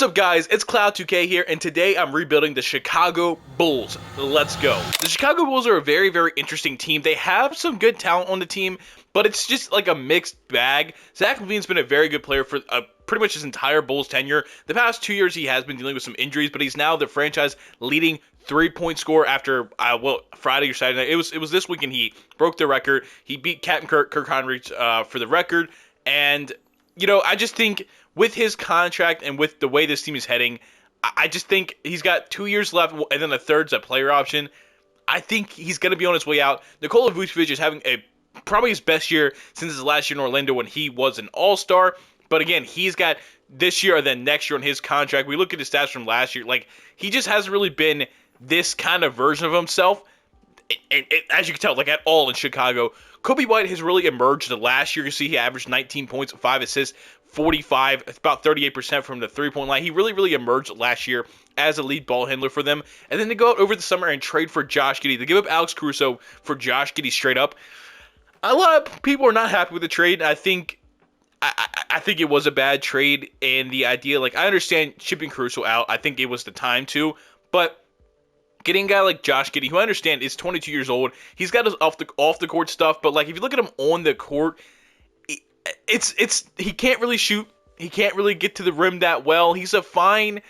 What's up, guys? It's Cloud2K here, and today I'm rebuilding the Chicago Bulls. Let's go. The Chicago Bulls are a very, very interesting team. They have some good talent on the team, but it's just like a mixed bag. Zach LaVine's been a very good player for pretty much his entire Bulls tenure. The past 2 years, he has been dealing with some injuries, but he's now the franchise leading three-point scorer after, Friday or Saturday night. It was this weekend he broke the record. He beat Captain Kirk Hinrich for the record, and, you know, I just think with his contract and with the way this team is heading, I just think he's got 2 years left, and then a third's a player option. I think he's going to be on his way out. Nikola Vucevic is having probably his best year since his last year in Orlando when he was an all-star. But again, he's got this year and then next year on his contract. We look at his stats from last year. Like, he just hasn't really been this kind of version of himself, as you can tell, like, at all in Chicago. Kobe White has really emerged the last year. You see he averaged 19 points, 5 assists, 45, about 38% from the three-point line. He really emerged last year as a lead ball handler for them. And then they go out over the summer and trade for Josh Giddey. They give up Alex Caruso for Josh Giddey straight up. A lot of people are not happy with the trade. I think it was a bad trade, and the idea, like, I understand shipping Caruso out. I think it was the time to, but getting a guy like Josh Giddey, who I understand is 22 years old, he's got his off the court stuff, but like if you look at him on the court, he can't really shoot. He can't really get to the rim that well. He's a fine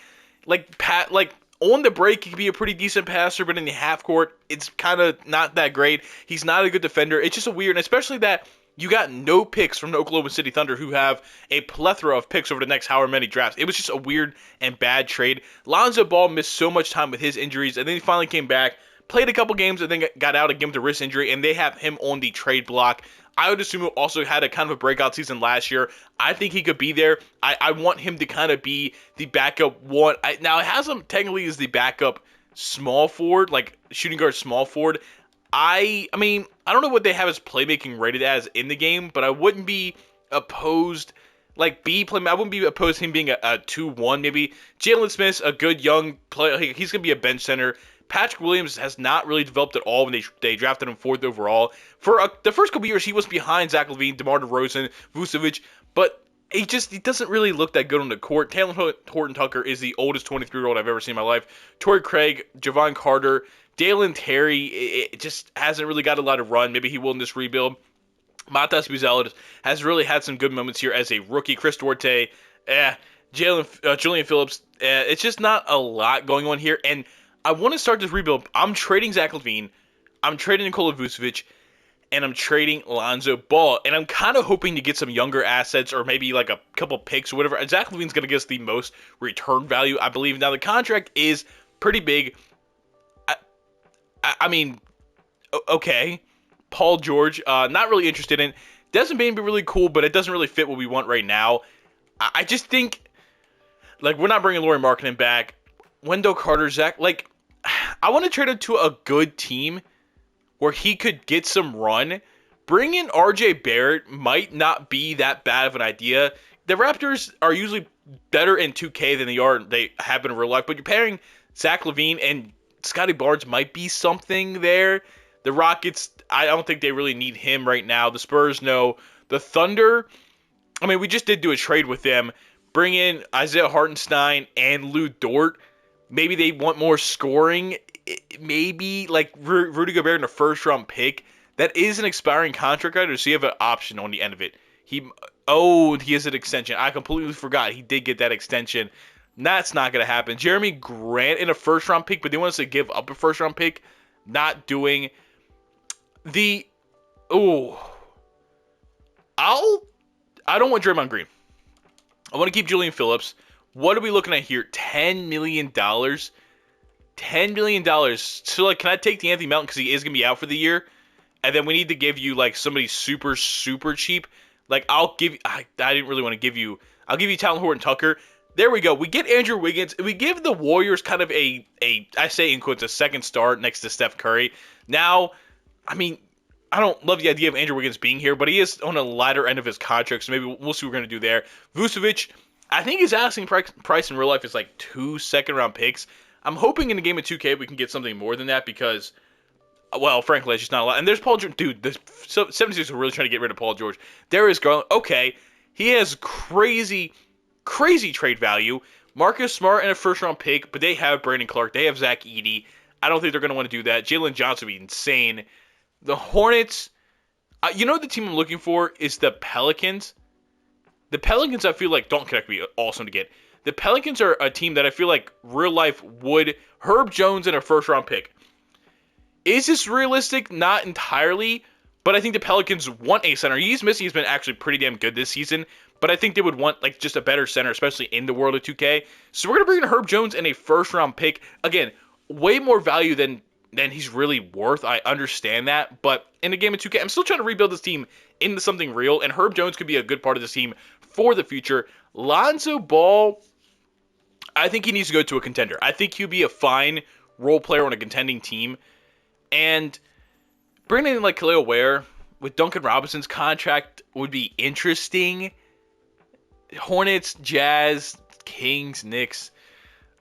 on the break, he can be a pretty decent passer, but in the half court, it's kind of not that great. He's not a good defender. It's just a weird, and especially that you got no picks from the Oklahoma City Thunder, who have a plethora of picks over the next however many drafts. It was just a weird and bad trade. Lonzo Ball missed so much time with his injuries, and then he finally came back, played a couple games, and then got out again with a wrist injury, and they have him on the trade block. I would assume he also had a kind of a breakout season last year. I think he could be there. I want him to kind of be the backup one. Now, it has him technically as the backup small forward, like shooting guard small forward. I mean, I don't know what they have his playmaking rated as in the game, but I wouldn't be opposed, like I wouldn't be opposed to him being a 2-1 maybe. Jalen Smith's a good young player. He's going to be a bench center. Patrick Williams has not really developed at all when they drafted him 4th overall. For the first couple years, he was behind Zach Lavine, Demar DeRozan, Vucevic, but he doesn't really look that good on the court. Taylor Horton Tucker is the oldest 23-year-old I've ever seen in my life. Torrey Craig, Javon Carter, Dalen Terry, it just hasn't really got a lot of run. Maybe he will in this rebuild. Matas Buzelis has really had some good moments here as a rookie. Chris Duarte, Julian Phillips, it's just not a lot going on here. And I want to start this rebuild. I'm trading Zach LaVine, I'm trading Nikola Vucevic, and I'm trading Lonzo Ball. And I'm kind of hoping to get some younger assets or maybe like a couple picks or whatever. Zach LaVine's going to get us the most return value, I believe. Now, the contract is pretty big. I mean, okay. Paul George, not really interested in. Desmond Bane be really cool, but it doesn't really fit what we want right now. I just think, like, we're not bringing Lauri Markkanen back. Wendell Carter, Zach, like, I want to trade him to a good team where he could get some run. Bring in RJ Barrett might not be that bad of an idea. The Raptors are usually better in 2K than they have been in real life, but you're pairing Zach LaVine and Scotty Barnes might be something there. The Rockets, I don't think they really need him right now. The Spurs, no. The Thunder, I mean, we just did do a trade with them. Bring in Isaiah Hartenstein and Lou Dort. Maybe they want more scoring. Maybe like Rudy Gobert in a first-round pick. That is an expiring contract, right? So you have an option on the end of it. He has an extension. I completely forgot. He did get that extension. That's not going to happen. Jeremy Grant in a first-round pick, but they want us to give up a first-round pick. Not doing the... I don't want Draymond Green. I want to keep Julian Phillips. What are we looking at here? $10 million? $10 million. So, like, can I take the Anthony Melton because he is going to be out for the year? And then we need to give you, like, somebody super, super cheap. Like, I didn't really want to give you... I'll give you Talon Horton Tucker. There we go. We get Andrew Wiggins. We give the Warriors kind of I say in quotes, a second star next to Steph Curry. Now, I mean, I don't love the idea of Andrew Wiggins being here, but he is on a lighter end of his contract, so maybe we'll see what we're going to do there. Vucevic, I think his asking price in real life is like 2 second-round picks. I'm hoping in the game of 2K we can get something more than that because, well, frankly, it's just not a lot. And there's Paul George. Dude, the 76ers are really trying to get rid of Paul George. There is Garland. Okay, he has crazy trade value. Marcus Smart and a first round pick, but they have Brandon Clark. They have Zach Edey. I don't think they're going to want to do that. Jalen Johnson would be insane. The Hornets, the team I'm looking for is the Pelicans. The Pelicans, I feel like, don't connect me, awesome to get. The Pelicans are a team that I feel like real life would. Herb Jones and a first round pick. Is this realistic? Not entirely, but I think the Pelicans want a center. He's been actually pretty damn good this season, but I think they would want like just a better center, especially in the world of 2K. So we're gonna bring in Herb Jones and a first round pick. Again, way more value than he's really worth. I understand that, but in a game of 2K, I'm still trying to rebuild this team into something real, and Herb Jones could be a good part of this team for the future. Lonzo Ball, I think he needs to go to a contender. I think he'd be a fine role player on a contending team. And bringing in like Khalil Ware with Duncan Robinson's contract would be interesting. Hornets, Jazz, Kings, Knicks,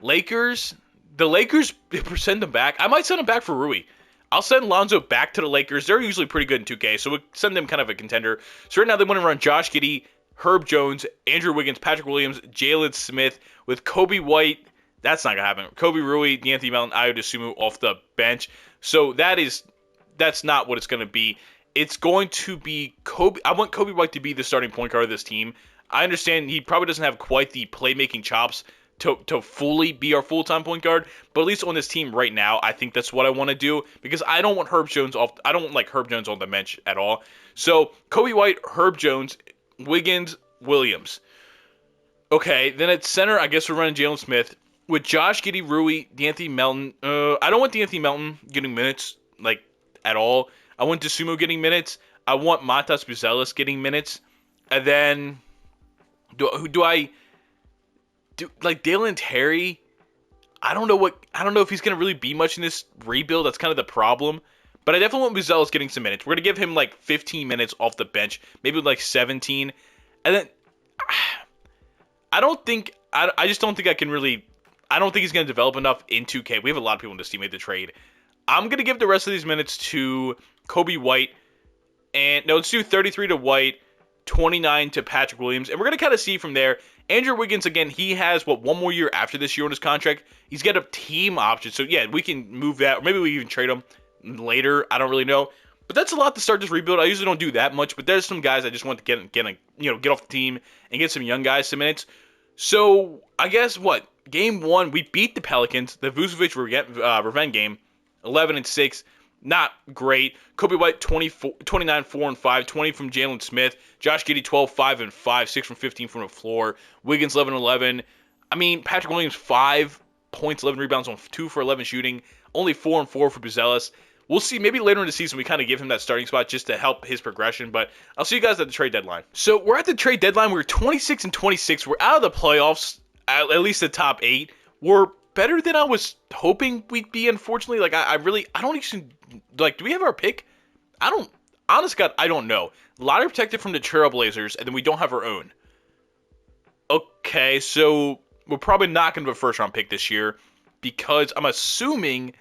Lakers. The Lakers, send them back. I might send them back for Rui. I'll send Lonzo back to the Lakers. They're usually pretty good in 2K, so we'll send them kind of a contender. So right now they want to run Josh Giddey, Herb Jones, Andrew Wiggins, Patrick Williams, Jalen Smith with Kobe White. That's not going to happen. Kobe Rui, D'Anthony Melton, Ayo Dosunmu off the bench. So that's not what it's going to be. It's going to be Kobe. I want Kobe White to be the starting point guard of this team. I understand he probably doesn't have quite the playmaking chops to fully be our full-time point guard, but at least on this team right now, I think that's what I want to do because I don't want Herb Jones off. I don't want like Herb Jones on the bench at all. So Kobe White, Herb Jones, Wiggins, Williams. Okay, then at center, I guess we're running Jalen Smith with Josh Giddey, Rui, D'Anthony Melton. I don't want D'Anthony Melton getting minutes like at all. I want Dosunmu getting minutes. I want Matas Buzelis getting minutes, and then do I like Dalen Terry? I don't know if he's gonna really be much in this rebuild. That's kind of the problem. But I definitely want Buzelis getting some minutes. We're gonna give him like 15 minutes off the bench, maybe like 17, and then I just don't think I can really. I don't think he's gonna develop enough in 2K. We have a lot of people in this team made the trade. I'm gonna give the rest of these minutes to Kobe White, and no, let's do 33 to White, 29 to Patrick Williams, and we're gonna kind of see from there. Andrew Wiggins, again, he has, one more year after this year on his contract. He's got a team option. So, yeah, we can move that. Or maybe we even trade him later. I don't really know. But that's a lot to start this rebuild. I usually don't do that much. But there's some guys I just want to get off the team and get some young guys some minutes. So, I guess, Game 1, we beat the Pelicans. The Vucevic revenge game, 11-6. Not great. Kobe White, 29, 4 and 5, 20 from Jalen Smith. Josh Giddey, 12, 5 and 5, 6 from 15 from the floor. Wiggins, 11. I mean, Patrick Williams, 5 points, 11 rebounds on 2 for 11 shooting. Only 4 and 4 for Buzelis. We'll see. Maybe later in the season we kind of give him that starting spot just to help his progression. But I'll see you guys at the trade deadline. So we're at the trade deadline. We're 26-26. We're out of the playoffs, at least the top 8. We're better than I was hoping we'd be, unfortunately. Like, I don't even, like, do we have our pick? Honest God, I don't know. Lottery protected from the Trailblazers, and then we don't have our own. Okay, so we're probably not going to have a first-round pick this year because I'm assuming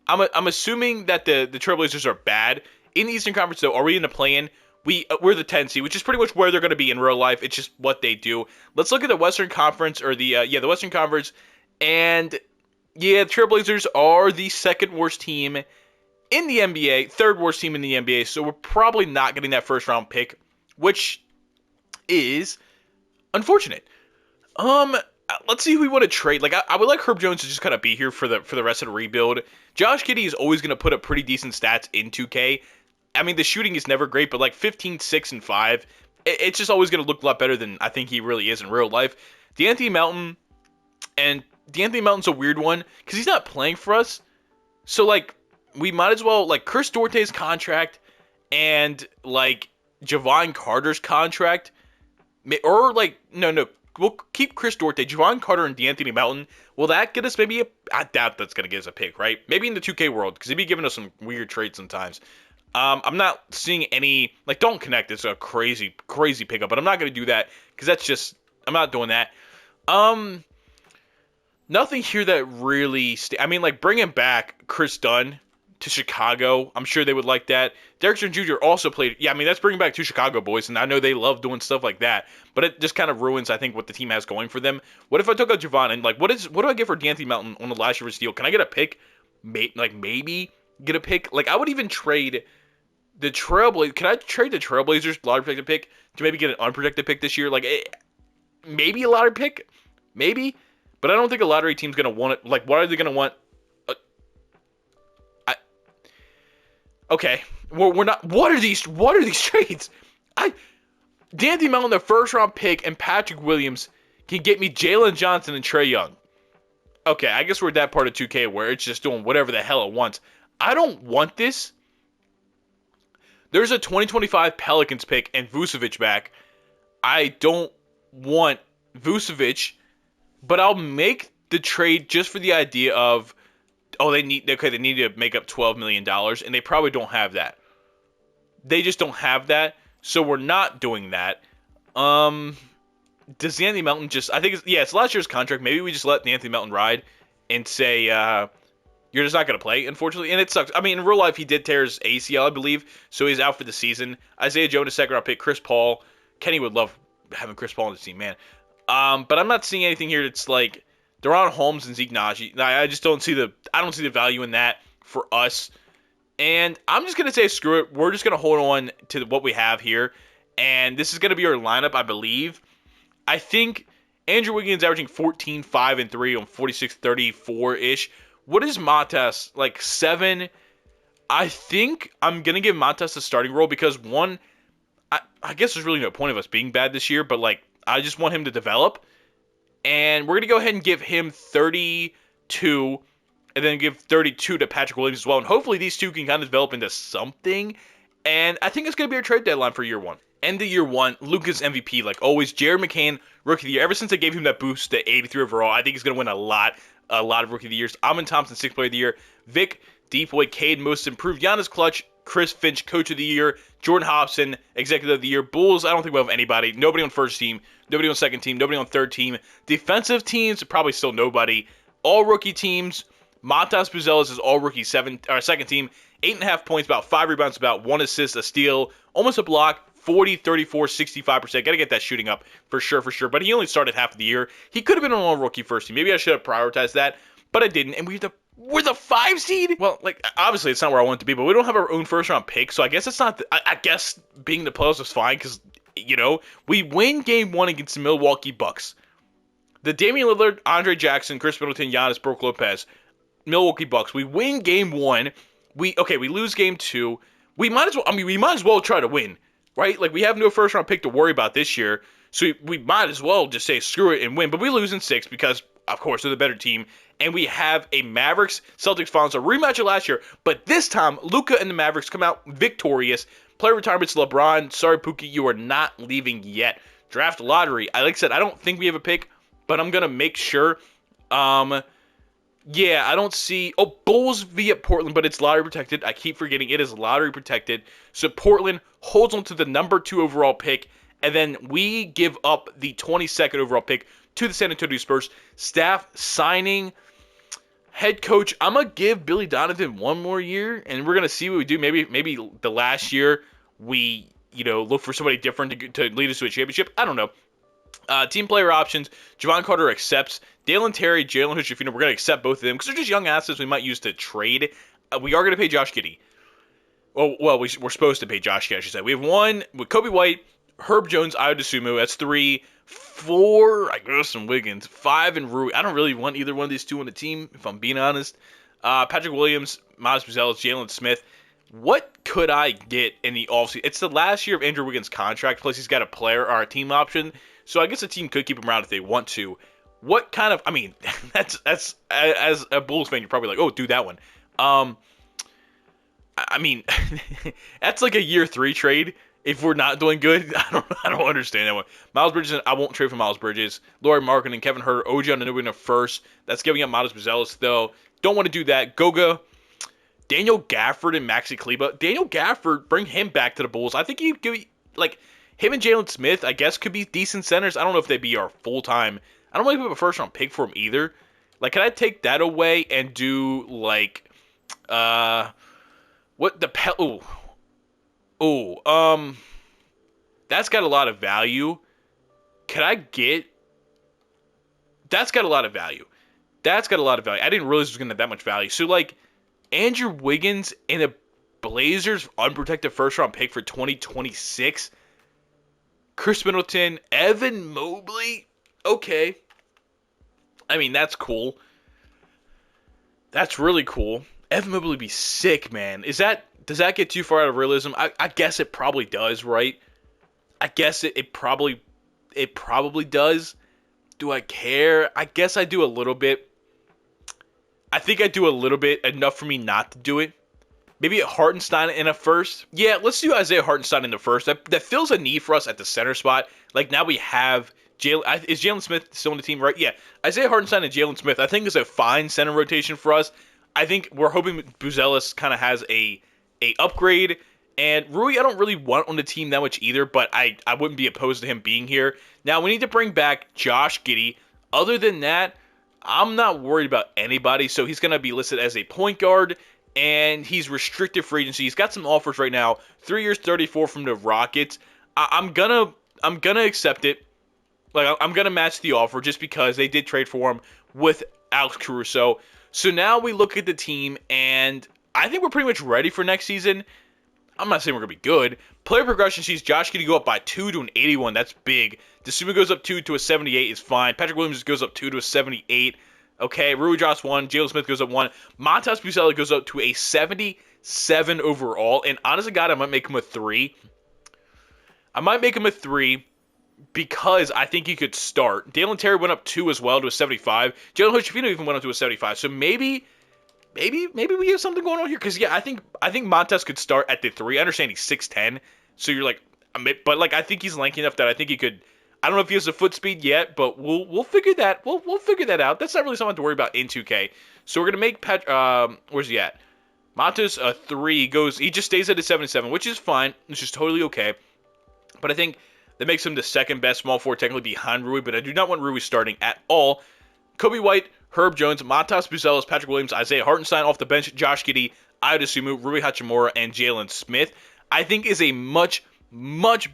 that the Trailblazers are bad. In the Eastern Conference, though, are we in the play-in? We're the 10 seed, which is pretty much where they're going to be in real life. It's just what they do. Let's look at the Western Conference, or the Western Conference. And, yeah, the Trailblazers are the second worst team in the NBA, third worst team in the NBA, so we're probably not getting that first-round pick, which is unfortunate. Let's see who we want to trade. Like, I would like Herb Jones to just kind of be here for the rest of the rebuild. Josh Giddey is always going to put up pretty decent stats in 2K. I mean, the shooting is never great, but like 15, 6, and 5, it's just always going to look a lot better than I think he really is in real life. D'Anthony Melton's a weird one because he's not playing for us. So, like, we might as well, like, Chris Duarte's contract and, like, Javon Carter's contract. Or, like, no. We'll keep Chris Duarte, Javon Carter, and D'Anthony Melton. Will that get us maybe I doubt that's going to get us a pick, right? Maybe in the 2K world because he'd be giving us some weird trades sometimes. I'm not seeing any, like, don't connect. It's a crazy, crazy pickup, but I'm not going to do that because that's just, I'm not doing that. Nothing here that really, I mean, like, bringing back Chris Dunn to Chicago. I'm sure they would like that. Derek Jones Jr. also played. Yeah, I mean, that's bringing back two Chicago boys, and I know they love doing stuff like that. But it just kind of ruins, I think, what the team has going for them. What if I took out Javon and what do I get for D'Anthony Melton on the last year's deal? Can I get a pick? Maybe get a pick. I would even trade the Trailblazers. Can I trade the Trailblazers lottery protected pick to maybe get an unprotected pick this year? Maybe a lottery pick, maybe. But I don't think a lottery team's gonna want it. What are they gonna want? Okay, we're not. What are these trades? D'Anthony Melton, the first round pick, and Patrick Williams can get me Jalen Johnson and Trae Young. Okay, I guess we're at that part of 2K where it's just doing whatever the hell it wants. I don't want this. There's a 2025 Pelicans pick and Vucevic back. I don't want Vucevic, but I'll make the trade just for the idea of, they need to make up $12 million, and they probably don't have that. They just don't have that, so we're not doing that. Does Anthony Melton I think it's last year's contract. Maybe we just let Anthony Melton ride and say, you're just not going to play, unfortunately. And it sucks. I mean, in real life, he did tear his ACL, I believe, so he's out for the season. Isaiah Jones, second round pick. Chris Paul. Kenny would love having Chris Paul on the team, man. But I'm not seeing anything here that's like Deron Holmes and Zeke Naji. I just don't see the value in that for us. And I'm just going to say screw it. We're just going to hold on to what we have here. And this is going to be our lineup, I believe. I think Andrew Wiggins averaging 14, 5, and 3 on 46, 34-ish. What is Matas? 7? I think I'm going to give Matas a starting role because, one, I guess there's really no point of us being bad this year, but, I just want him to develop. And we're going to go ahead and give him 32, and then give 32 to Patrick Williams as well. And hopefully these two can kind of develop into something. And I think it's going to be our trade deadline for year one. End of year one, Luka's MVP, like always. Jared McCain, Rookie of the Year. Ever since I gave him that boost to 83 overall, I think he's going to win a lot of Rookie of the Years. Amon Thompson, 6th Player of the Year. Vic Deepoy, Cade, Most Improved. Giannis Clutch, Chris Finch, Coach of the Year. Jordan Hobson, Executive of the Year. Bulls, I don't think we'll have anybody. Nobody on first team. Nobody on second team. Nobody on third team. Defensive teams, probably still nobody. All rookie teams. Montas Buzelis is all rookie second team. 8.5 points, about 5 rebounds, about 1 assist, a steal, almost a block. 40, 34, 65%. Got to get that shooting up for sure. But he only started half of the year. He could have been on all-rookie first team. Maybe I should have prioritized that, but I didn't. And we're the 5 seed? Well, obviously it's not where I want it to be, but we don't have our own first-round pick, so I guess it's not... I guess being the playoffs is fine because, we win Game 1 against the Milwaukee Bucks. The Damian Lillard, Andre Jackson, Chris Middleton, Giannis, Brook Lopez, Milwaukee Bucks. We win Game 1. We lose Game 2. We might as well try to win. Right? We have no first-round pick to worry about this year, so we might as well just say screw it and win. But we lose in 6 because, of course, they're the better team, and we have a Mavericks-Celtics finals, a rematch of last year. But this time, Luka and the Mavericks come out victorious. Player retirements, LeBron. Sorry, Pookie, you are not leaving yet. Draft lottery. Like I said, I don't think we have a pick, but I'm going to make sure. Yeah, I don't see... Oh, Bulls via Portland, but it's lottery protected. I keep forgetting it is lottery protected. So Portland holds on to the number 2 overall pick, and then we give up the 22nd overall pick to the San Antonio Spurs. Staff signing, head coach. I'm going to give Billy Donovan one more year, and we're going to see what we do. Maybe the last year we, look for somebody different to lead us to a championship. I don't know. Team player options, Javon Carter accepts. Dalen Terry, Jalen Hood-Schifino, we're going to accept both of them because they're just young assets we might use to trade. We are going to pay Josh Giddey. Well, we're supposed to pay Josh Giddey, I should say. We have 1 with Kobe White, Herb Jones, Ayo Dosunmu. That's 3. 4, I guess, some Wiggins. 5, and Rui. I don't really want either one of these two on the team, if I'm being honest. Patrick Williams, Miles Buzelis, Jalen Smith. What could I get in the offseason? It's the last year of Andrew Wiggins' contract, plus he's got a player or a team option. So I guess the team could keep him around if they want to. What kind of... I mean, that's as a Bulls fan, you're probably like, oh, do that one. I mean, that's like a year 3 trade if we're not doing good. I don't understand that one. Miles Bridges, I won't trade for Miles Bridges. Laurie Marketing, Kevin Huerter, OG Anunoby in a first. That's giving up Miles Buzelis, though. Don't want to do that. Goga, Daniel Gafford, and Maxi Kleba. Daniel Gafford, bring him back to the Bulls. I think he'd give... him and Jalen Smith, I guess, could be decent centers. I don't know if they'd be our full-time. I don't really have a first-round pick for him either. Can I take that away and do, What the that's got a lot of value. Could I get? That's got a lot of value. That's got a lot of value. I didn't realize it was gonna have that much value. So like Andrew Wiggins and a Blazers unprotected first round pick for 2026. Chris Middleton, Evan Mobley. Okay. I mean, that's cool. That's really cool. Evan Mobley would be sick, man. Does that get too far out of realism? I guess it probably does, right? I guess it probably does. Do I care? I guess I do a little bit. I think I do a little bit, enough for me not to do it. Maybe a Hartenstein in a first. Yeah, let's do Isaiah Hartenstein in the first. That fills a need for us at the center spot. Like now we have Jalen. Is Jalen Smith still on the team, right? Yeah, Isaiah Hartenstein and Jalen Smith. I think is a fine center rotation for us. I think we're hoping Buzelis kind of has a upgrade. And Rui, I don't really want on the team that much either, but I wouldn't be opposed to him being here. Now we need to bring back Josh Giddey. Other than that, I'm not worried about anybody. So he's gonna be listed as a point guard. And he's restricted free agency. He's got some offers right now. 3 years, 34 from the Rockets. I'm gonna accept it. Like I'm gonna match the offer just because they did trade for him with Alex Caruso. So now we look at the team, and I think we're pretty much ready for next season. I'm not saying we're gonna be good. Player progression sees Josh Giddey go up by 2 to an 81. That's big. Desuma goes up 2 to a 78 is fine. Patrick Williams goes up 2 to a 78. Okay, Rui drops 1. Jalen Smith goes up 1. Montas Busella goes up to a 77 overall. And honestly, God, I might make him a 3. I might make him a 3 because I think he could start. Dalen Terry went up 2 as well to a 75. Jalen Hood-Schifino even went up to a 75. So maybe we have something going on here. Because, yeah, I think Montas could start at the 3. I understand he's 6'10". So you're like, but like I think he's lanky enough that I think he could. I don't know if he has the foot speed yet, but we'll figure that we'll figure that out. That's not really something to worry about in 2K. So we're gonna make where's he at? Montas a 3 he just stays at a 77, which is fine. It's just totally okay. But I think that makes him the second best small forward technically behind Rui, but I do not want Rui starting at all. Kobe White, Herb Jones, Montas Buzelis, Patrick Williams, Isaiah Hartenstein off the bench, Josh Giddey, Ayo Dosunmu, Rui Hachimura, and Jalen Smith, I think is a much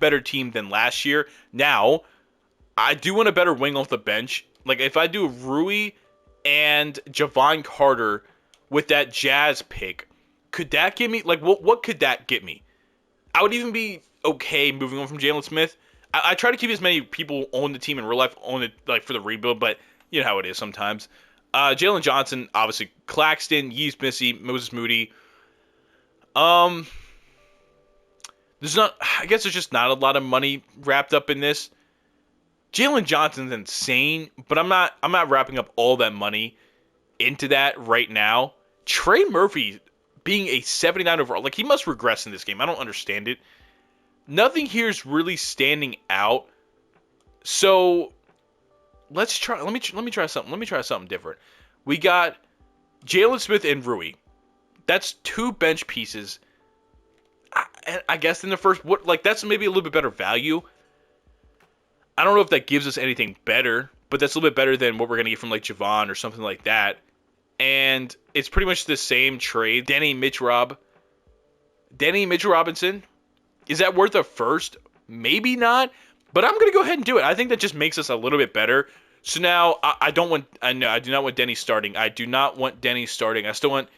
better team than last year. Now, I do want a better wing off the bench. Like, if I do Rui and Javon Carter with that Jazz pick, could that give me, like, what could that get me? I would even be okay moving on from Jalen Smith. I try to keep as many people on the team in real life on it, like, for the rebuild, but you know how it is sometimes. Jalen Johnson, obviously, Claxton, Yves Missy, Moses Moody. I guess there's just not a lot of money wrapped up in this. Jalen Johnson's insane, but I'm not wrapping up all that money into that right now. Trey Murphy being a 79 overall, like he must regress in this game. I don't understand it. Nothing here is really standing out. So let's try. Let me try something. Let me try something different. We got Jalen Smith and Rui. That's 2 bench pieces. I guess in the first, that's maybe a little bit better value. I don't know if that gives us anything better, but that's a little bit better than what we're going to get from, like, Javon or something like that. And it's pretty much the same trade. Denny Mitchell Robinson. Is that worth a first? Maybe not, but I'm going to go ahead and do it. I think that just makes us a little bit better. So now I do not want Denny starting. I do not want Denny starting. I still want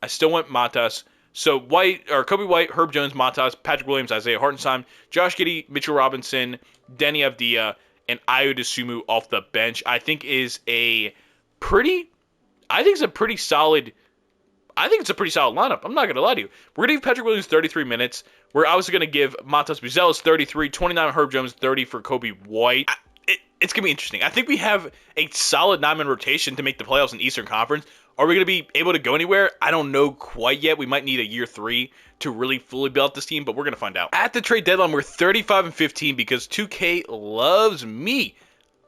Montas. So Kobe White, Herb Jones, Montas, Patrick Williams, Isaiah Hartenstein, Josh Giddey, Mitchell Robinson, Denny Avdia, and Ayo Dosunmu off the bench. I think it's a pretty solid lineup. I'm not going to lie to you. We're going to give Patrick Williams 33 minutes. We're obviously going to give Montas Buzelis 33, 29 Herb Jones, 30 for Kobe White. It's going to be interesting. I think we have a solid 9-man rotation to make the playoffs in Eastern Conference. Are we going to be able to go anywhere? I don't know quite yet. We might need a year 3 to really fully build this team, but we're going to find out. At the trade deadline, we're 35-15 because 2K loves me.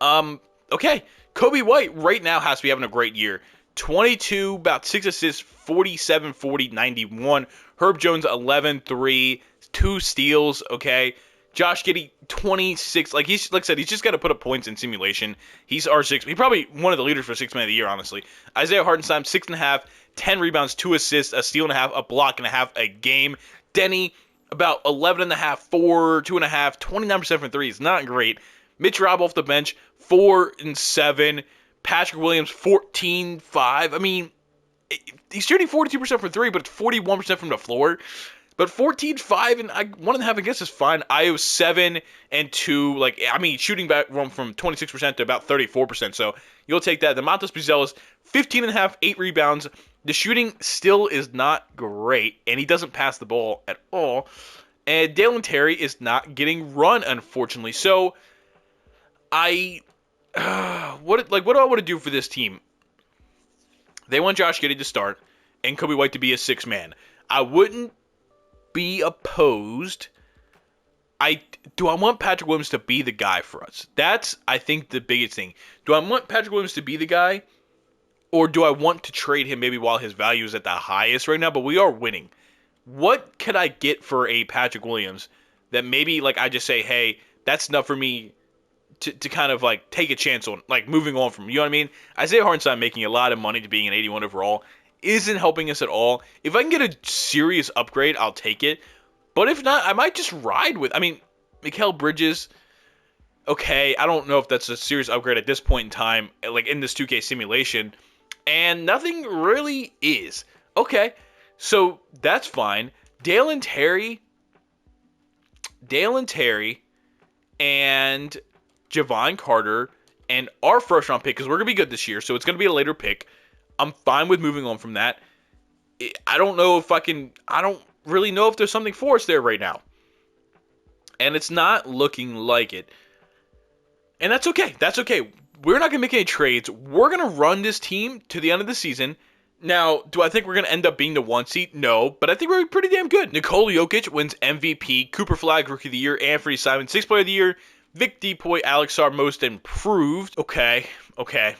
Okay. Kobe White right now has to be having a great year. 22, about 6 assists, 47, 40, 91. Herb Jones, 11, 3, 2 steals, okay. Josh Giddey, 26. Like I said, he's just got to put up points in simulation. He's our six. He's probably one of the leaders for sixth man of the year, honestly. Isaiah Hartenstein, 6.5, 10 rebounds, 2 assists, a steal and a half, a block and a half a game. Denny, about 11.5, 4, 2.5, 29% from threes. Not great. Mitch Robb off the bench, 4 and 7. Patrick Williams, 14, 5. I mean, he's shooting 42% from three, but it's 41% from the floor. But 14, 5, and 1.5, I guess is fine. Io 7 and 2. Like, I mean, shooting back from 26% to about 34%. So you'll take that. The Montes Buzelis, 15.5, 8 rebounds. The shooting still is not great, and he doesn't pass the ball at all. And Dalen Terry is not getting run, unfortunately. So what do I want to do for this team? They want Josh Giddey to start and Kobe White to be a sixth man. I wouldn't be opposed. Do I want Patrick Williams to be the guy for us? That's, I think, the biggest thing. Do I want Patrick Williams to be the guy, or do I want to trade him maybe while his value is at the highest right now? But we are winning. What could I get for a Patrick Williams that maybe like I just say, hey, that's enough for me to kind of like take a chance on, like moving on from, you know what I mean? Isaiah Hartenstein making a lot of money to being an 81 overall isn't helping us at all. If I can get a serious upgrade, I'll take it. But if not, I might just ride with, I mean, Mikal Bridges, okay, I don't know if that's a serious upgrade at this point in time, like in this 2K simulation, and nothing really is. Okay, so that's fine. Dalen Terry, and Javon Carter, and our first round pick, because we're going to be good this year, so it's going to be a later pick. I'm fine with moving on from that. I don't really know if there's something for us there right now. And it's not looking like it. And that's okay. That's okay. We're not going to make any trades. We're going to run this team to the end of the season. Now, do I think we're going to end up being the 1 seed? No, but I think we're pretty damn good. Nikola Jokic wins MVP, Cooper Flag Rookie of the Year, Anthony Simon 6th Player of the Year, Vic Depoy, Alex Sarr Most Improved. Okay.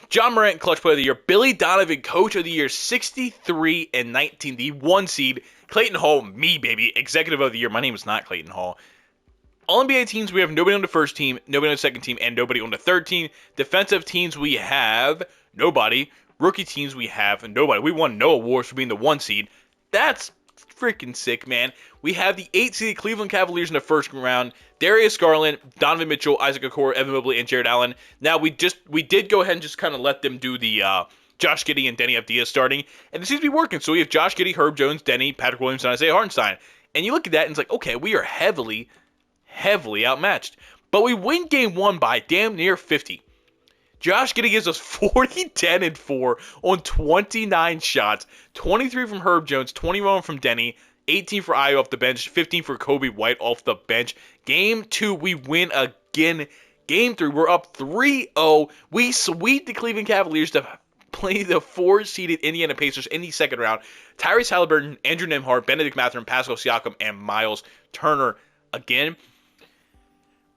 John Morant Clutch Player of the Year, Billy Donovan Coach of the Year, 63 and 19, the 1 seed. Clayton Hall, me baby, Executive of the Year. My name is not Clayton Hall. All NBA teams, we have nobody on the first team, nobody on the second team, and nobody on the third team. Defensive teams, we have nobody. Rookie teams, we have nobody. We won no awards for being the 1 seed. That's freaking sick, man. We have the 8 seed Cleveland Cavaliers in the first round. Darius Garland, Donovan Mitchell, Isaac Okoro, Evan Mobley, and Jared Allen. Now, we did go ahead and just kind of let them do the Josh Giddey and Denny Avdia starting, and it seems to be working. So we have Josh Giddey, Herb Jones, Denny, Patrick Williams, and Isaiah Hartenstein. And you look at that, and it's like, okay, we are heavily outmatched. But we win game 1 by damn near 50. Josh Giddey gives us 40, 10, and 4 on 29 shots. 23 from Herb Jones, 21 from Denny, 18 for Io off the bench, 15 for Kobe White off the bench. Game 2, we win again. Game 3, we're up 3-0. We sweep the Cleveland Cavaliers to play the 4-seeded Indiana Pacers in the second round. Tyrese Halliburton, Andrew Nembhard, Benedict Mathurin, Pascal Siakam, and Miles Turner again.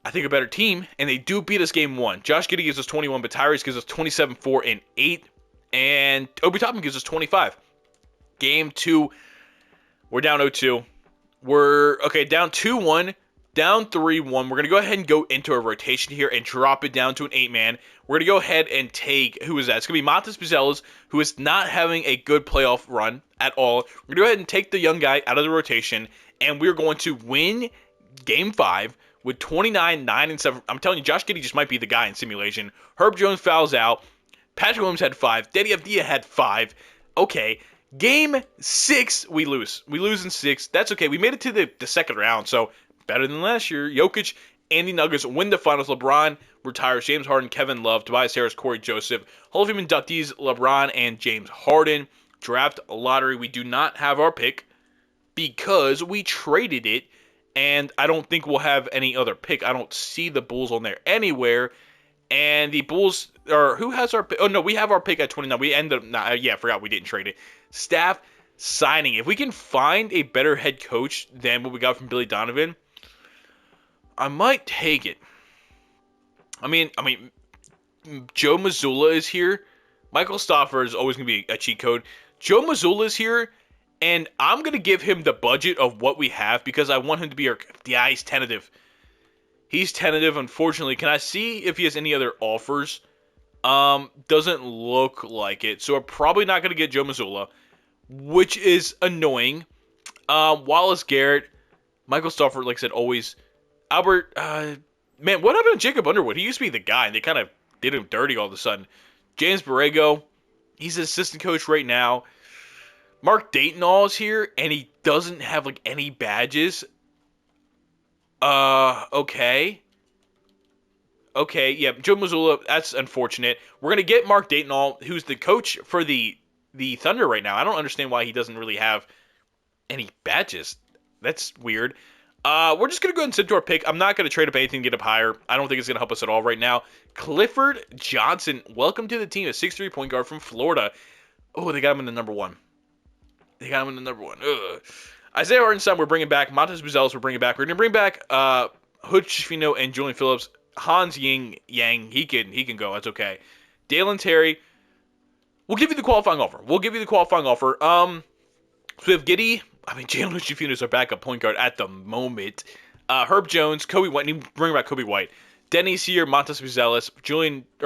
I think a better team, and they do beat us game 1. Josh Giddey gives us 21, but Tyrese gives us 27, 4, and 8. And Obi Toppin gives us 25. Game 2, we're down 0-2. We're, down 2-1, down 3-1. We're going to go ahead and go into a rotation here and drop it down to an 8-man. We're going to go ahead and take, who is that? It's going to be Montes Buzelis, who is not having a good playoff run at all. We're going to go ahead and take the young guy out of the rotation, and we're going to win game 5 with 29, 9, and 7. I'm telling you, Josh Giddey just might be the guy in simulation. Herb Jones fouls out. Patrick Williams had 5. Denny Avdia had 5. Okay. Game 6, we lose. We lose in 6. That's okay. We made it to the second round, so better than last year. Jokic and the Nuggets win the finals. LeBron retires. James Harden, Kevin Love, Tobias Harris, Corey Joseph. Hall of Fame inductees, LeBron and James Harden. Draft lottery, we do not have our pick because we traded it. And I don't think we'll have any other pick. I don't see the Bulls on there anywhere. And the Bulls, or who has our pick? Oh, no, we have our pick at 29. We ended up, I forgot we didn't trade it. Staff signing. If we can find a better head coach than what we got from Billy Donovan, I might take it. I mean, Joe Mazzulla is here. Michael Stauffer is always going to be a cheat code. Joe Mazzulla is here. And I'm going to give him the budget of what we have because I want him to be he's tentative. He's tentative, unfortunately. Can I see if he has any other offers? Doesn't look like it. So we're probably not going to get Joe Mazzulla, which is annoying. Wallace Garrett, Michael Stafford, like I said, always. Albert, man, what happened to Jacob Underwood? He used to be the guy, and they kind of did him dirty all of a sudden. James Borrego, he's an assistant coach right now. Mark Dayton is here, and he doesn't have like any badges. Okay. Okay, yeah, Joe Mazzulla, that's unfortunate. We're going to get Mark Dayton, who's the coach for the Thunder right now. I don't understand why he doesn't really have any badges. That's weird. We're just going to go ahead and sit to our pick. I'm not going to trade up anything to get up higher. I don't think it's going to help us at all right now. Clifford Johnson, welcome to the team, a 6'3" point guard from Florida. Oh, they got him in the number one. Ugh. Isaiah Hartenstein, we're bringing back. Montes Buzelis, we're bringing back. We're going to bring back Hood Schifino and Julian Phillips. Hans Yang, he can go. That's okay. Dalen Terry, we'll give you the qualifying offer. So we have Giddey. Jalen Schifino is our backup point guard at the moment. Herb Jones, Kobe White. Bring back Kobe White. Denny's here. Montes Buzelis,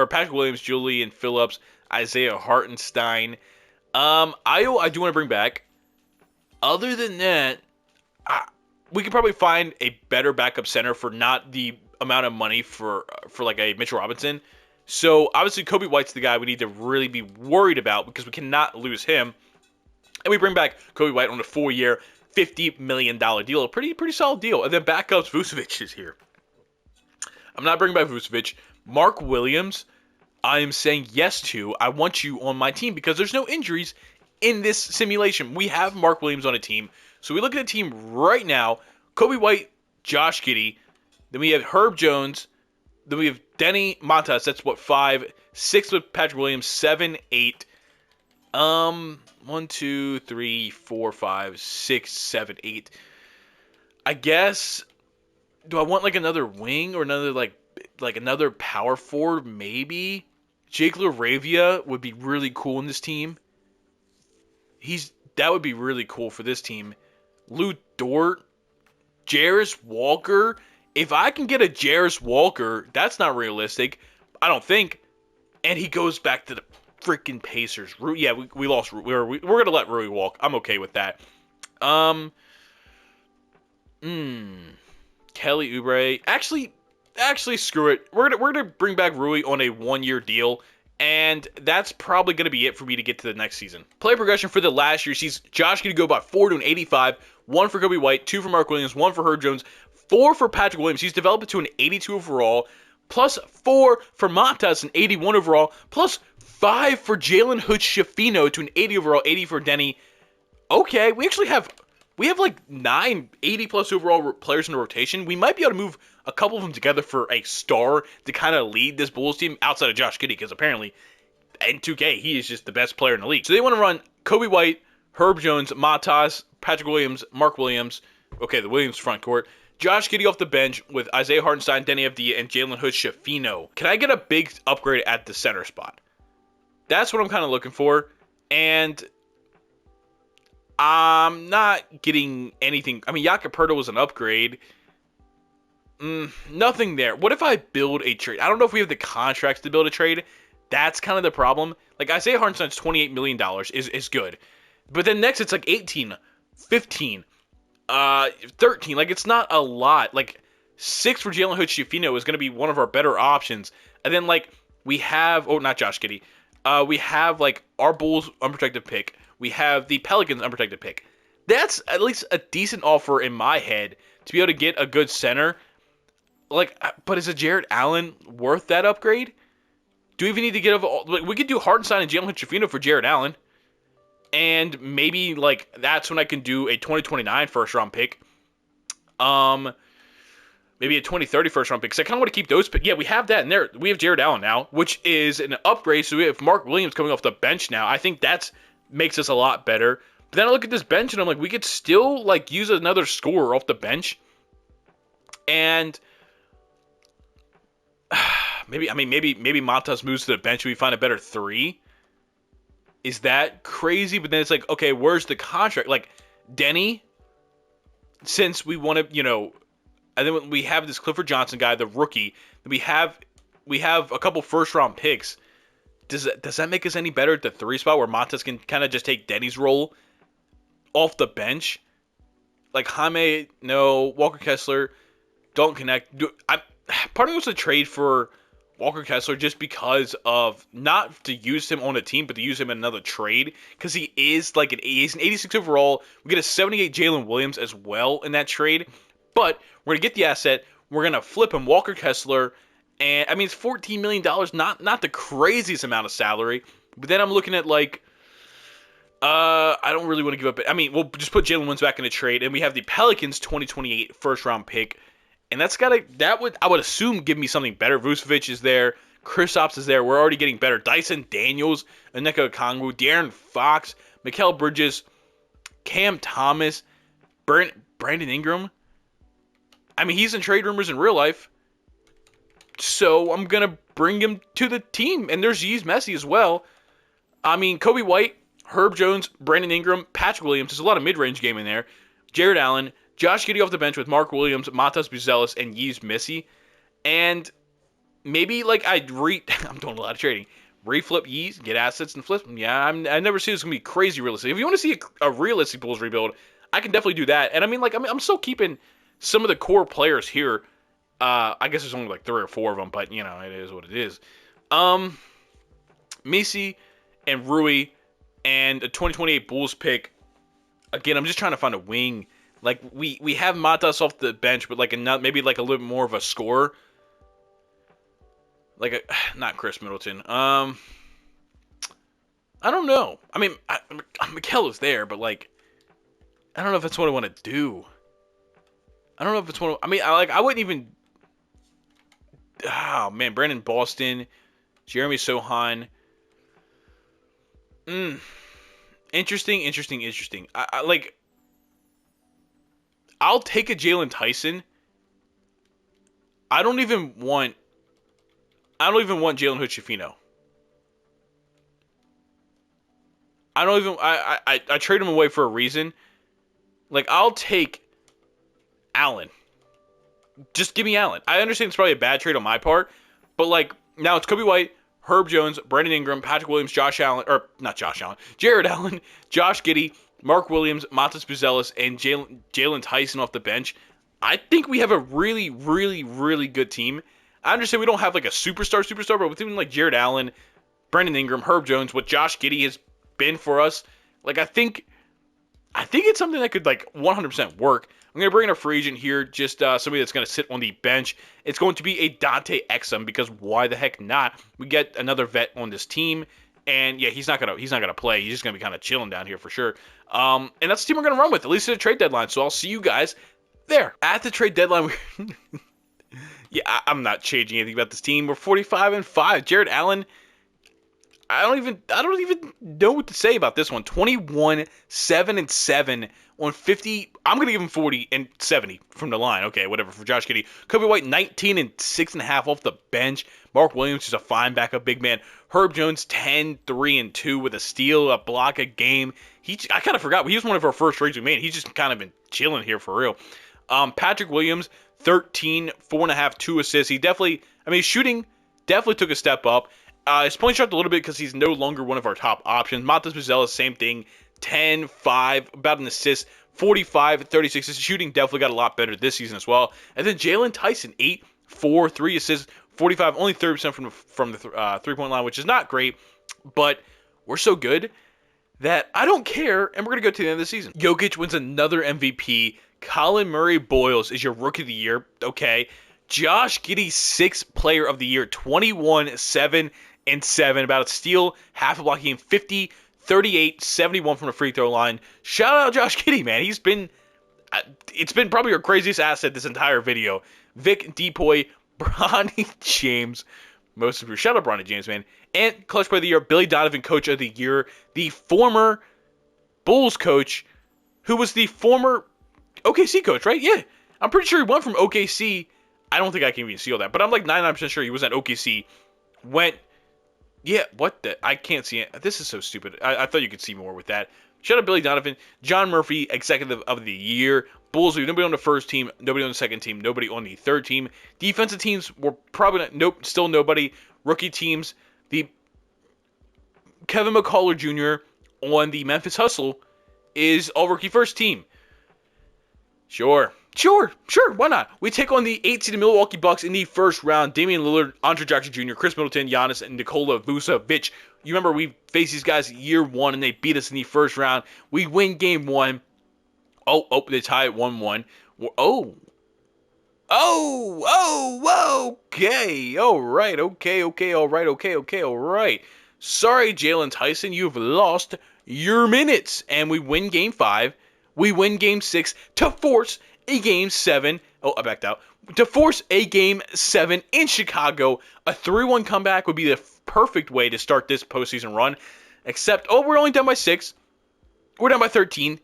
Patrick Williams, Julian Phillips, Isaiah Hartenstein. Io, I do want to bring back. Other than that, we could probably find a better backup center for not the amount of money for like a Mitchell Robinson. So obviously Kobe White's the guy we need to really be worried about because we cannot lose him. And we bring back Kobe White on a 4-year, $50 million deal. A pretty solid deal. And then backups, Vucevic is here. I'm not bringing back Vucevic. Mark Williams, I am saying yes to. I want you on my team because there's no injuries in this simulation. We have Mark Williams on a team. So we look at a team right now. Kobe White, Josh Giddey. Then we have Herb Jones. Then we have Denny Montas. That's what, 5. 6 with Patrick Williams. 7, 8. 1, 2, 3, 4, 5, 6, 7, 8. I guess. Do I want like another wing or another like another power forward? Maybe. Jake LaRavia would be really cool in this team. That would be really cool for this team. Lou Dort, Jarris Walker. If I can get a Jarris Walker, that's not realistic. I don't think. And he goes back to the freaking Pacers. Yeah, we lost. We're gonna let Rui walk. I'm okay with that. Kelly Oubre. Actually, screw it. We're gonna bring back Rui on a 1-year deal. And that's probably going to be it for me to get to the next season. Play progression for the last year sees Josh going to go about 4 to an 85, 1 for Kobe White, 2 for Mark Williams, 1 for Herb Jones, 4 for Patrick Williams. He's developed it to an 82 overall, plus 4 for Montas, an 81 overall, plus 5 for Jalen Hood Schifino to an 80 overall, 80 for Denny. Okay, we have like 9 80-plus overall players in the rotation. We might be able to move a couple of them together for a star to kind of lead this Bulls team outside of Josh Giddey, because apparently in 2K, he is just the best player in the league. So they want to run Kobe White, Herb Jones, Montas, Patrick Williams, Mark Williams. Okay, the Williams front court. Josh Giddey off the bench with Isaiah Hartenstein, Denny Avdia, and Jalen Hood Schifino. Can I get a big upgrade at the center spot? That's what I'm kind of looking for. And I'm not getting anything. Jakob Poeltl was an upgrade. Nothing there. What if I build a trade? I don't know if we have the contracts to build a trade. That's kind of the problem. Like, Isaiah Hartenstein's $28 million is good. But then next it's like 18, 15, 13. Like, it's not a lot. Like, 6 for Jalen Hood Schifino is going to be one of our better options. And then, like, we have... Oh, not Josh Giddey. We have, like, our Bulls unprotected pick. We have the Pelicans unprotected pick. That's at least a decent offer in my head to be able to get a good center. Like, but is a Jared Allen worth that upgrade? Do we even need to get over? We could do Hartenstein and Jalen Schifino for Jared Allen, and maybe like that's when I can do a 2029 first round pick. Maybe a 2030 first round pick. Because I kind of want to keep those picks. Yeah, we have that in there. We have Jared Allen now, which is an upgrade. So we have Mark Williams coming off the bench now. I think that makes us a lot better. But then I look at this bench and I'm like, we could still like use another scorer off the bench, and maybe Montas moves to the bench. We find a better 3. Is that crazy? But then it's like, okay, where's the contract? Like, Denny, since we want to, And then we have this Clifford Johnson guy, the rookie. We have a couple first-round picks. Does that make us any better at the 3 spot where Montas can kind of just take Denny's role off the bench? Like Jaime, no. Walker Kessler, don't connect. Part of me was a trade for Walker Kessler just because of not to use him on a team, but to use him in another trade because he's an 86 overall. We get a 78 Jalen Williams as well in that trade, but we're gonna get the asset. We're gonna flip him, Walker Kessler, and I mean it's $14 million, not the craziest amount of salary. But then I'm looking at like, I don't really want to give up. I mean, we'll just put Jalen Williams back in the trade, and we have the Pelicans 2028 first round pick. And I would assume give me something better. Vucevic is there. Kristaps is there. We're already getting better. Dyson Daniels, Onyeka Okongwu, De'Aaron Fox, Mikal Bridges, Cam Thomas, Brandon Ingram. I mean, he's in trade rumors in real life. So I'm going to bring him to the team. And there's Yves Messi as well. I mean, Kobe White, Herb Jones, Brandon Ingram, Patrick Williams. There's a lot of mid-range game in there. Jared Allen, Josh Giddey off the bench with Mark Williams, Montas Buzelis, and Yves Messi. And maybe, like, I'm doing a lot of trading. Reflip Yves, get assets, and flip them. Yeah, I never see this going to be crazy realistic. If you want to see a realistic Bulls rebuild, I can definitely do that. And, I mean, like, I'm still keeping some of the core players here. I guess there's only, like, 3 or 4 of them, but, you know, it is what it is. Messi and Rui and a 2028 Bulls pick. Again, I'm just trying to find a wing. Like, we have Matas off the bench, but like maybe like a little bit more of a scorer. Like, not Chris Middleton. I don't know. I mean, Mikal is there, but like, I don't know if that's what I want to do. I don't know if it's one. I mean, I wouldn't even. Oh man, Brandon Boston, Jeremy Sohan. Interesting. I like. I'll take a Jalen Tyson. I don't even want Jalen Hood-Schifino. I trade him away for a reason. Like, I'll take Allen. Just give me Allen. I understand it's probably a bad trade on my part, but like, now it's Kobe White, Herb Jones, Brandon Ingram, Patrick Williams, Jared Allen, Josh Giddey, Mark Williams, Montas Buzelis, and Jalen Tyson off the bench. I think we have a really, really, really good team. I understand we don't have like a superstar, but with even like Jared Allen, Brandon Ingram, Herb Jones, what Josh Giddey has been for us, like I think it's something that could like 100% work. I'm going to bring in a free agent here, just somebody that's going to sit on the bench. It's going to be a Dante Exum, because why the heck not? We get another vet on this team. And yeah, he's not gonna play. He's just gonna be kind of chilling down here for sure. And that's the team we're gonna run with, at least at the trade deadline. So I'll see you guys there at the trade deadline. Yeah, I'm not changing anything about this team. We're 45-5. Jared Allen. I don't even know what to say about this one. 21-7-7 on 50. I'm gonna give him 40 and 70 from the line. Okay, whatever for Josh Giddey. Kobe White 19-6.5 off the bench. Mark Williams is a fine backup big man. Herb Jones 10-3-2 with a steal, a block, a game. I kind of forgot, but he was one of our first trades we made. He's just kind of been chilling here for real. Patrick Williams 13, 4.5, 2 assists. He definitely, I mean, shooting definitely took a step up. His points dropped a little bit because he's no longer one of our top options. Montas Buzelis, same thing. 10, 5, about an assist. 45, 36. His shooting definitely got a lot better this season as well. And then Jalen Tyson, 8, 4, 3 assists. 45, only 30% from the three-point line, which is not great. But we're so good that I don't care, and we're going to go to the end of the season. Jokic wins another MVP. Colin Murray-Boyles is your Rookie of the Year. Okay. Josh Giddey, 6th Player of the Year. 21-7-7. About a steal, half a block game. 50, 38, 71 from the free throw line. Shout out Josh Giddey, man. It's been probably our craziest asset this entire video. Vic Depoy, Bronny James, most of you. Shout out Bronny James, man. And Clutch Player of the Year, Billy Donovan, Coach of the Year, the former Bulls coach, who was the former OKC coach, right? Yeah. I'm pretty sure he went from OKC. I don't think I can even see all that, but I'm like 99% sure he was at OKC. Yeah, what the? I can't see it. This is so stupid. I thought you could see more with that. Shout out Billy Donovan. John Murphy, Executive of the Year. Bulls, we have nobody on the first team, nobody on the second team, nobody on the third team. Defensive teams were probably not, nope, still nobody. Rookie teams, the Kevin McCullough Jr. on the Memphis Hustle is all-rookie first team. Sure, why not? We take on the 8 seed Milwaukee Bucks in the first round. Damian Lillard, Andre Jackson Jr., Chris Middleton, Giannis, and Nikola Vucevic. You remember we faced these guys year one, and they beat us in the first round. We win game one. Oh, they tie at 1-1. Okay. All right. Sorry, Jalen Tyson, you've lost your minutes. And we win game 5. We win game 6 to force a game 7. Oh, I backed out. To force a game 7 in Chicago. A 3-1 comeback would be the perfect way to start this postseason run. Except, we're only down by 6. We're down by 13.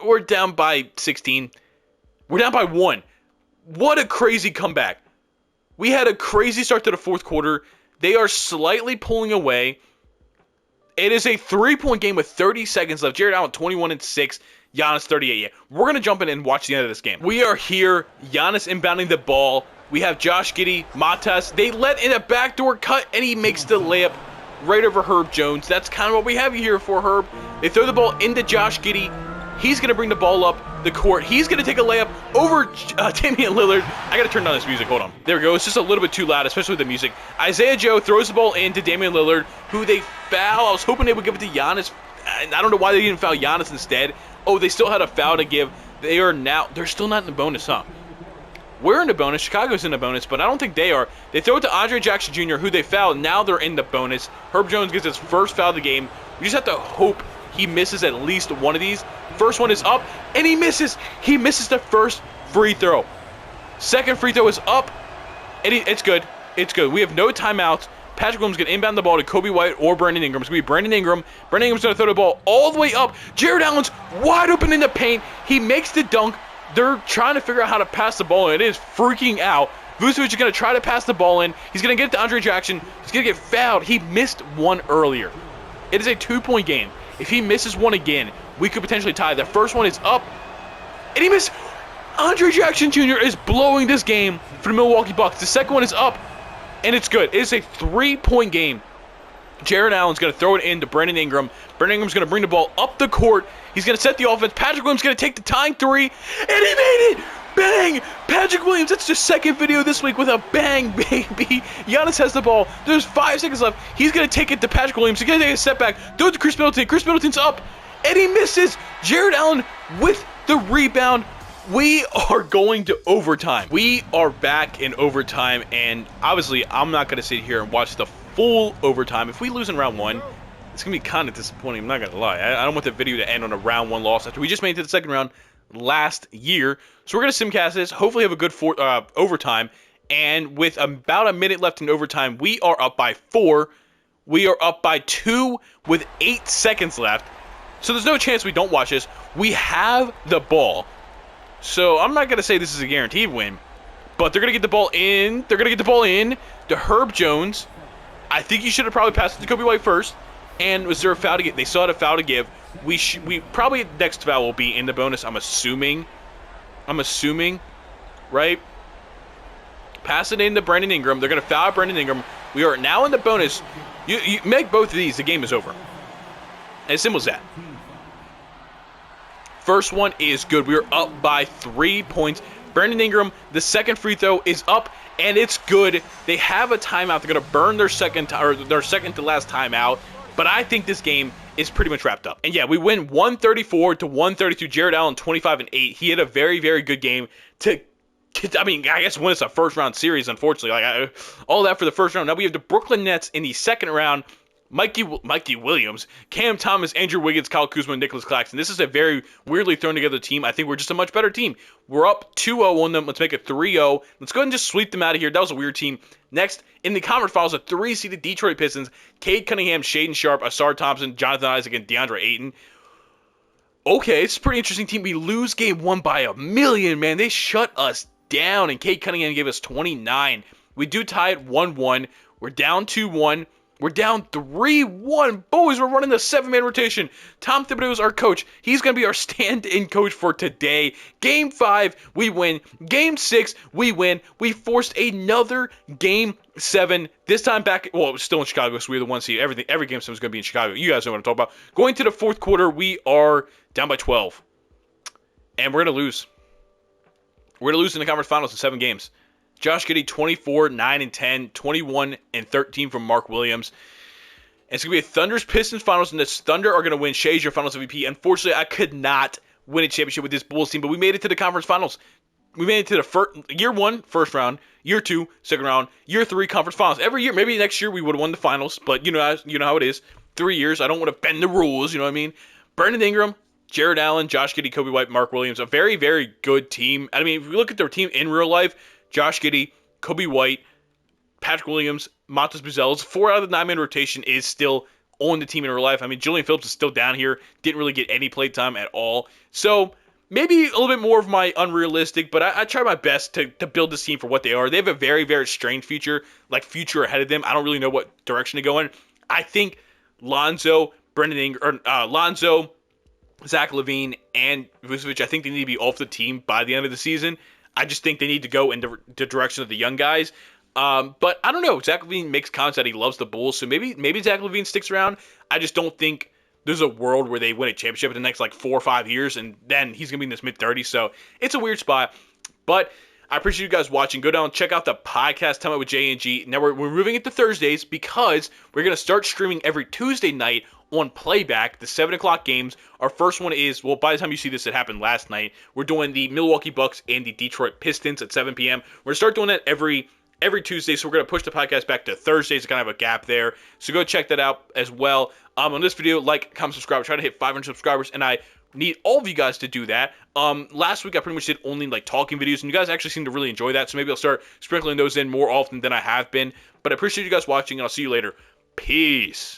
We're down by 16. We're down by 1. What a crazy comeback. We had a crazy start to the fourth quarter. They are slightly pulling away. It is a 3-point game with 30 seconds left. Jared Allen, 21-6. Giannis, 38. Yeah, we're going to jump in and watch the end of this game. We are here. Giannis inbounding the ball. We have Josh Giddey, Matas. They let in a backdoor cut, and he makes the layup right over Herb Jones. That's kind of what we have here for Herb. They throw the ball into Josh Giddey. He's going to bring the ball up the court. He's going to take a layup over Damian Lillard. I got to turn down this music. Hold on. There we go. It's just a little bit too loud, especially with the music. Isaiah Joe throws the ball into Damian Lillard, who they foul. I was hoping they would give it to Giannis. I don't know why they didn't foul Giannis instead. Oh, they still had a foul to give. They're still not in the bonus, huh? We're in the bonus. Chicago's in the bonus, but I don't think they are. They throw it to Andre Jackson Jr., who they fouled. Now they're in the bonus. Herb Jones gets his first foul of the game. We just have to hope he misses at least one of these. First one is up, and he misses. He misses the first free throw. Second free throw is up, and it's good. It's good. We have no timeouts. Patrick Williams going to inbound the ball to Kobe White or Brandon Ingram. It's going to be Brandon Ingram. Brandon Ingram's going to throw the ball all the way up. Jared Allen's wide open in the paint. He makes the dunk. They're trying to figure out how to pass the ball, and it is freaking out. Vucevic is going to try to pass the ball in. He's going to get it to Andre Jackson. He's going to get fouled. He missed one earlier. It is a 2-point game. If he misses one again, we could potentially tie. The first one is up, and he missed. Andre Jackson Jr. is blowing this game for the Milwaukee Bucks. The second one is up, and it's good. It is a 3-point game. Jared Allen's going to throw it in to Brandon Ingram. Brandon Ingram's going to bring the ball up the court. He's going to set the offense. Patrick Williams going to take the tying 3, and he made it! Bang! Patrick Williams, that's the second video this week with a bang, baby. Giannis has the ball. There's 5 seconds left. He's going to take it to Patrick Williams. He's going to take a step back. Throw it to Chris Middleton. Chris Middleton's up, and he misses. Jared Allen with the rebound. We are going to overtime. We are back in overtime, and obviously I'm not going to sit here and watch the full overtime. If we lose in round 1, it's going to be kind of disappointing. I'm not going to lie. I don't want the video to end on a round 1 loss after we just made it to the second round last year. So we're going to simcast this, hopefully have a good overtime, and with about a minute left in overtime, we are up by 4. We are up by 2 with 8 seconds left. So there's no chance we don't watch this. We have the ball. So I'm not going to say this is a guaranteed win, but they're going to get the ball in. They're going to get the ball in to Herb Jones. I think he should have probably passed it to Kobe White first. And was there a foul to get? They still had a foul to give. We probably next foul will be in the bonus. I'm assuming, right? Pass it in to Brandon Ingram. They're going to foul Brandon Ingram. We are now in the bonus. You make both of these, the game is over. As simple as that. First one is good. We are up by 3 points. Brandon Ingram, the second free throw is up, and it's good. They have a timeout. They're going to burn their second to last timeout. But I think this game is pretty much wrapped up. And yeah, we win 134-132. Jared Allen, 25-8. He had a very, very good game I guess when it's a first-round series, unfortunately. All that for the first round. Now we have the Brooklyn Nets in the second round. Mikey Williams, Cam Thomas, Andrew Wiggins, Kyle Kuzma, and Nicholas Claxton. This is a very weirdly thrown together team. I think we're just a much better team. We're up 2-0 on them. Let's make it 3-0. Let's go ahead and just sweep them out of here. That was a weird team. Next, in the conference finals, the 3-seeded Detroit Pistons, Cade Cunningham, Shaedon Sharpe, Asar Thompson, Jonathan Isaac, and DeAndre Ayton. Okay, it's a pretty interesting team. We lose game 1 by a million, man. They shut us down, and Cade Cunningham gave us 29. We do tie it 1-1. We're down 2-1. We're down 3-1. Boys, we're running the 7-man rotation. Tom Thibodeau is our coach. He's going to be our stand-in coach for today. Game 5, we win. Game 6, we win. We forced another Game 7. This time back, well, it was still in Chicago, so we were the one seed. Every Game 7 was going to be in Chicago. You guys know what I'm talking about. Going to the fourth quarter, we are down by 12. And we're going to lose. We're going to lose in the conference finals in 7 games. Josh Giddey, 24, 9, and 10, 21, and 13 from Mark Williams. And it's going to be a Thunder's Pistons finals, and the Thunder are going to win. Shay's your finals MVP. Unfortunately, I could not win a championship with this Bulls team, but we made it to the conference finals. We made it to the year 1, first round, year 2, second round, year 3, conference finals. Every year, maybe next year we would have won the finals, but you know how it is. 3 years, I don't want to bend the rules, you know what I mean? Brandon Ingram, Jared Allen, Josh Giddey, Kobe White, Mark Williams, a very, very good team. I mean, if we look at their team in real life, Josh Giddey, Kobe White, Patrick Williams, Montes Buzelis, 4 out of the 9-man rotation is still on the team in real life. I mean, Julian Phillips is still down here, didn't really get any play time at all. So maybe a little bit more of my unrealistic, but I try my best to build this team for what they are. They have a very, very strange future ahead of them. I don't really know what direction to go in. I think Lonzo, Lonzo, Zach Lavine, and Vucevic, I think they need to be off the team by the end of the season. I just think they need to go in the direction of the young guys. But I don't know. Zach Lavine makes comments that he loves the Bulls, so maybe Zach Lavine sticks around. I just don't think there's a world where they win a championship in the next 4 or 5 years, and then he's going to be in his mid-30s. So it's a weird spot. But I appreciate you guys watching. Go down and check out the podcast, Time Out with J&G. Now we're moving it to Thursdays because we're going to start streaming every Tuesday night on Playback, the 7 o'clock games. Our first one is, well, by the time you see this, it happened last night. We're doing the Milwaukee Bucks and the Detroit Pistons at 7 p.m. We're going to start doing that every Tuesday, so we're going to push the podcast back to Thursdays to kind of have a gap there. So go check that out as well. On this video, like, comment, subscribe. Try to hit 500 subscribers, and I need all of you guys to do that. Last week, I pretty much did only talking videos, and you guys actually seem to really enjoy that, so maybe I'll start sprinkling those in more often than I have been. But I appreciate you guys watching, and I'll see you later. Peace.